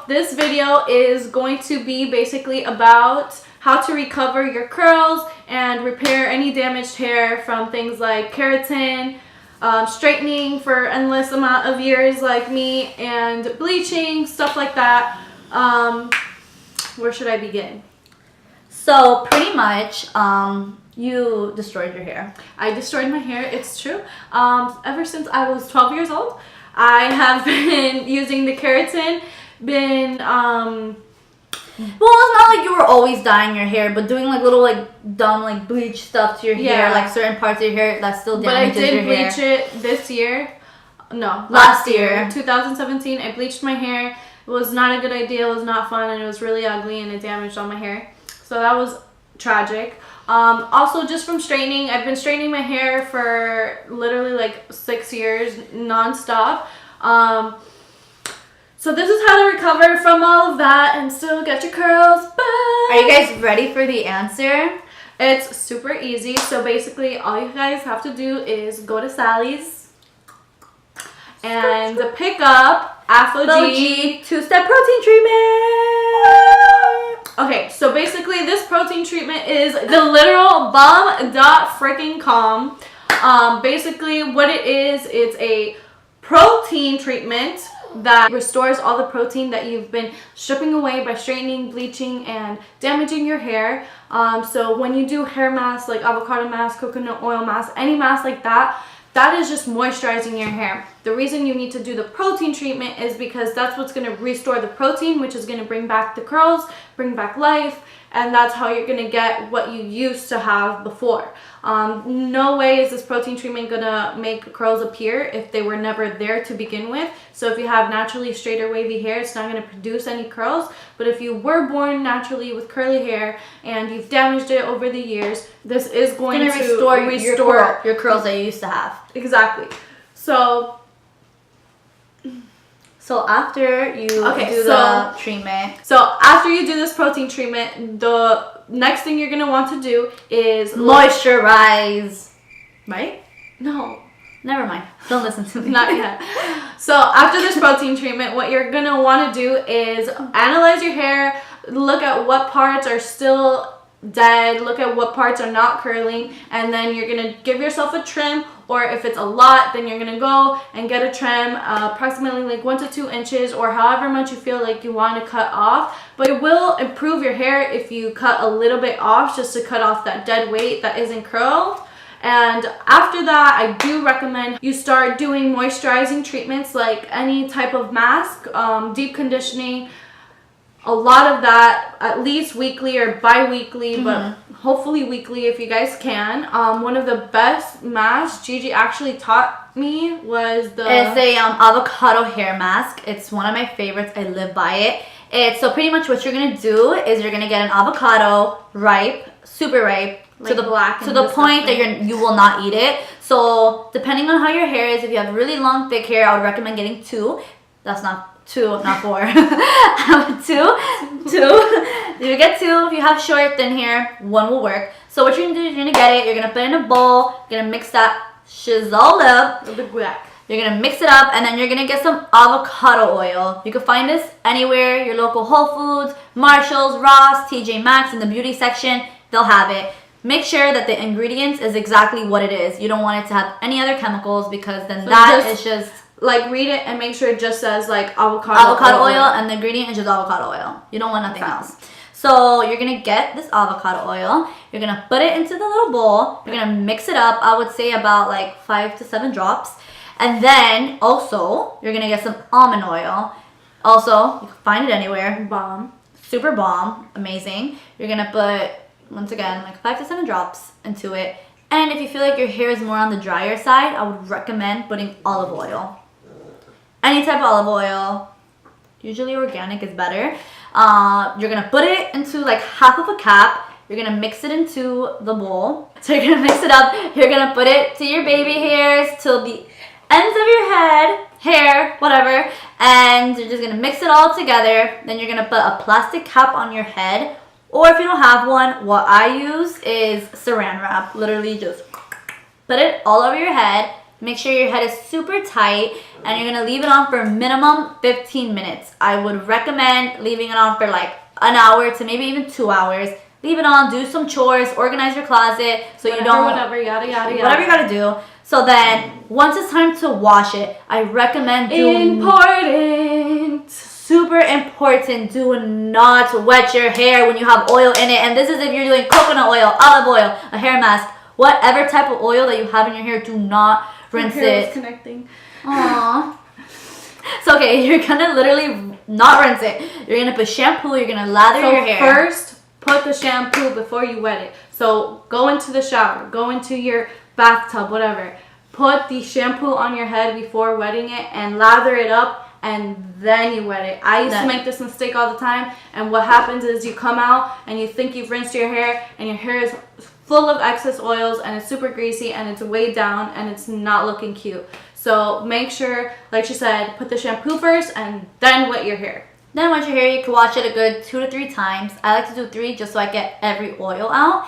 this video is going to be basically about how to recover your curls and repair any damaged hair from things like keratin, straightening for endless amount of years like me, and bleaching, stuff like that. Where should I begin? So pretty much, you destroyed your hair. I destroyed my hair, it's true. Ever since I was 12 years old, I have been using the keratin, Well, it's not like you were always dyeing your hair, but doing like little like dumb like bleach stuff to your hair, like certain parts of your hair that still damages your hair. But I did bleach it this year. No, last year. 2017, I bleached my hair. It was not a good idea, it was not fun, and it was really ugly, and it damaged all my hair. So that was tragic. Also, just from straightening, I've been straightening my hair for literally like 6 years non-stop. So this is how to recover from all of that and still get your curls back. Are you guys ready for the answer? It's super easy. So basically, all you guys have to do is go to Sally's and pick up ApHogee 2-step protein treatment. Okay, so basically this protein treatment is the literal bomb.freaking.com. Basically what it is, it's a protein treatment that restores all the protein that you've been stripping away by straightening, bleaching, and damaging your hair. So when you do hair masks like avocado mask, coconut oil mask, any mask like that, that is just moisturizing your hair. The reason you need to do the protein treatment is because that's what's going to restore the protein, which is going to bring back the curls, bring back life, and that's how you're going to get what you used to have before. No way is this protein treatment going to make curls appear if they were never there to begin with. So if you have naturally straight or wavy hair, it's not going to produce any curls. But if you were born naturally with curly hair and you've damaged it over the years, this is going to restore your curls that you used to have. Exactly. So after you do the treatment. So after you do this protein treatment, the next thing you're going to want to do is moisturize. Right? No. Never mind. Don't listen to me. Not yet. So after this protein treatment, what you're going to want to do is analyze your hair, look at what parts are still dead, look at what parts are not curling, and then you're going to give yourself a trim, or if it's a lot, then you're going to go and get a trim approximately like 1 to 2 inches, or however much you feel like you want to cut off. But it will improve your hair if you cut a little bit off, just to cut off that dead weight that isn't curled. And after that, I do recommend you start doing moisturizing treatments like any type of mask, deep conditioning, a lot of that at least weekly or bi-weekly, but hopefully weekly if you guys can. One of the best masks Gigi actually taught me was it's a avocado hair mask. It's one of my favorites. I live by it. So pretty much what you're gonna do is you're gonna get an avocado ripe, super ripe, like to the point that you will not eat it. So depending on how your hair is, if you have really long thick hair, I would recommend getting 2. That's not 2, not 4. 2. You get 2. If you have short, thin hair, 1 will work. So what you're gonna do is you're gonna get it, you're gonna put it in a bowl, you're gonna mix that shizzle up. You're gonna mix it up, and then you're gonna get some avocado oil. You can find this anywhere, your local Whole Foods, Marshalls, Ross, TJ Maxx, in the beauty section, they'll have it. Make sure that the ingredients is exactly what it is. You don't want it to have any other chemicals, because then is just like, read it and make sure it just says like avocado oil, and the ingredient is just avocado oil. You don't want nothing else. So you're gonna get this avocado oil, you're gonna put it into the little bowl, you're gonna mix it up, I would say about like 5 to 7 drops. And then also you're gonna get some almond oil. Also, you can find it anywhere. Bomb. Super bomb. Amazing. You're gonna put, once again, like 5 to 7 drops into it. And if you feel like your hair is more on the drier side, I would recommend putting olive oil. Any type of olive oil, usually organic is better. You're gonna put it into like half of a cup. You're gonna mix it into the bowl. So you're gonna mix it up. You're gonna put it to your baby hairs, till the ends of your head, hair, whatever. And you're just gonna mix it all together. Then you're gonna put a plastic cap on your head. Or if you don't have one, what I use is saran wrap. Literally just put it all over your head. Make sure your head is super tight, and you're gonna leave it on for minimum 15 minutes. I would recommend leaving it on for like an hour to maybe even 2 hours. Leave it on, do some chores, organize your closet so you don't... Whatever, yada, yada, yada. Whatever you gotta do. So then, once it's time to wash it, I recommend Important. super important, do not wet your hair when you have oil in it. And this is if you're doing coconut oil, olive oil, a hair mask, whatever type of oil that you have in your hair, do not rinse it. Connecting. Aww. So okay, you're gonna literally not rinse it. You're gonna put shampoo, you're gonna lather your hair. First, put the shampoo before you wet it. So go into the shower, go into your bathtub, whatever. Put the shampoo on your head before wetting it and lather it up, and then you wet it. I used to make this mistake all the time, and what happens is you come out and you think you've rinsed your hair, and your hair is full of excess oils and it's super greasy and it's weighed down and it's not looking cute. So make sure, like she said, put the shampoo first and then wet your hair. Then once your hair, you can wash it a good 2 to 3 times. I like to do 3 just so I get every oil out.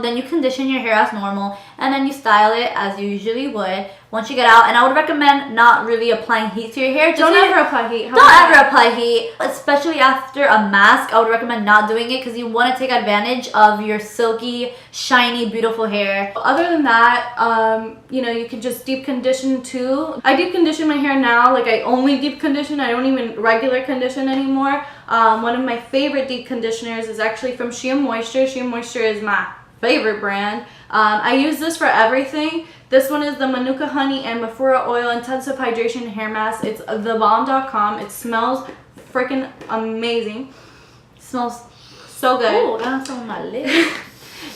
Then you condition your hair as normal, and then you style it as you usually would once you get out. And I would recommend not really applying heat to your hair. Don't ever apply heat. Don't ever apply heat, especially after a mask. I would recommend not doing it because you want to take advantage of your silky, shiny, beautiful hair. Other than that, you know, you can just deep condition too. I deep condition my hair now. Like, I only deep condition. I don't even regular condition anymore. One of my favorite deep conditioners is actually from Shea Moisture. Shea Moisture is my favorite brand. I use this for everything. This one is the Manuka Honey and Mafura Oil Intensive Hydration Hair Mask. It's thebomb.com. It smells freaking amazing. Smells so good. Oh, that's on my lips.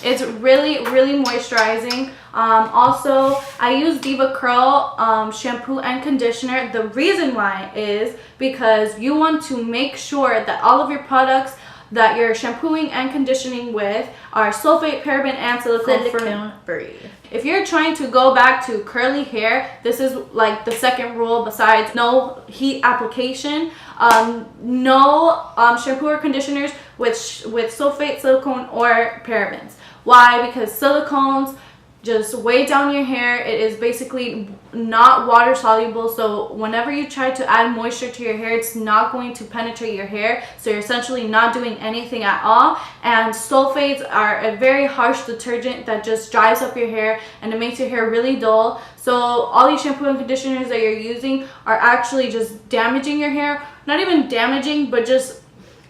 It's really, really moisturizing. Also, I use Diva Curl shampoo and conditioner. The reason why is because you want to make sure that all of your products that you're shampooing and conditioning with are sulfate, paraben, and silicone free. If you're trying to go back to curly hair, this is like the second rule besides no heat application. No shampoo or conditioners with sulfate, silicone, or parabens. Why? Because silicones just weigh down your hair. It is basically not water soluble, so whenever you try to add moisture to your hair, it's not going to penetrate your hair, so you're essentially not doing anything at all. And sulfates are a very harsh detergent that just dries up your hair and it makes your hair really dull. So all these shampoo and conditioners that you're using are actually just damaging your hair. Not even damaging, but just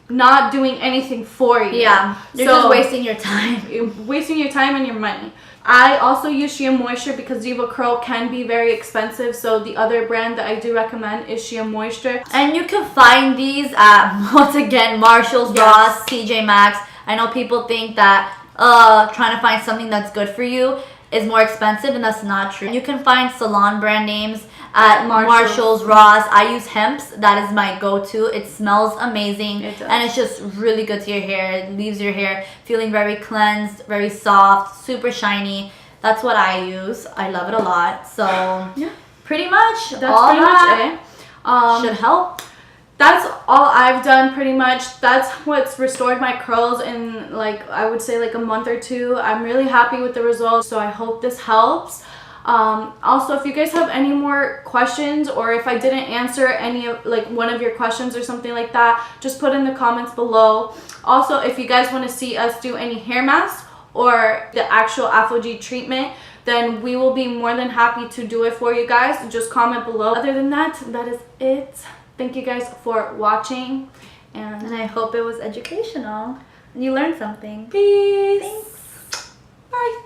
not doing anything for you. Yeah, you're just wasting your time. You're wasting your time and your money. I also use Shea Moisture because Diva Curl can be very expensive, so the other brand that I do recommend is Shea Moisture. And you can find these at, once again, Marshalls, Ross, TJ Maxx. I know people think that trying to find something that's good for you is more expensive, and that's not true. You can find salon brand names at Marshalls, Ross. I use Hemp's. That is my go-to. It smells amazing, and it's just really good to your hair. It leaves your hair feeling very cleansed, very soft, super shiny. That's what I use. I love it a lot. So yeah, pretty much that's all pretty much it. Should help. That's all I've done pretty much. That's what's restored my curls in, like, I would say like a month or 2. I'm really happy with the results, so I hope this helps. Also, if you guys have any more questions, or if I didn't answer any of, like, one of your questions or something like that, just put in the comments below. Also, if you guys want to see us do any hair masks or the actual ApHogee treatment, then we will be more than happy to do it for you guys. Just comment below. Other than that, that is it. Thank you guys for watching, and I hope it was educational and you learned something. Peace. Thanks. Bye.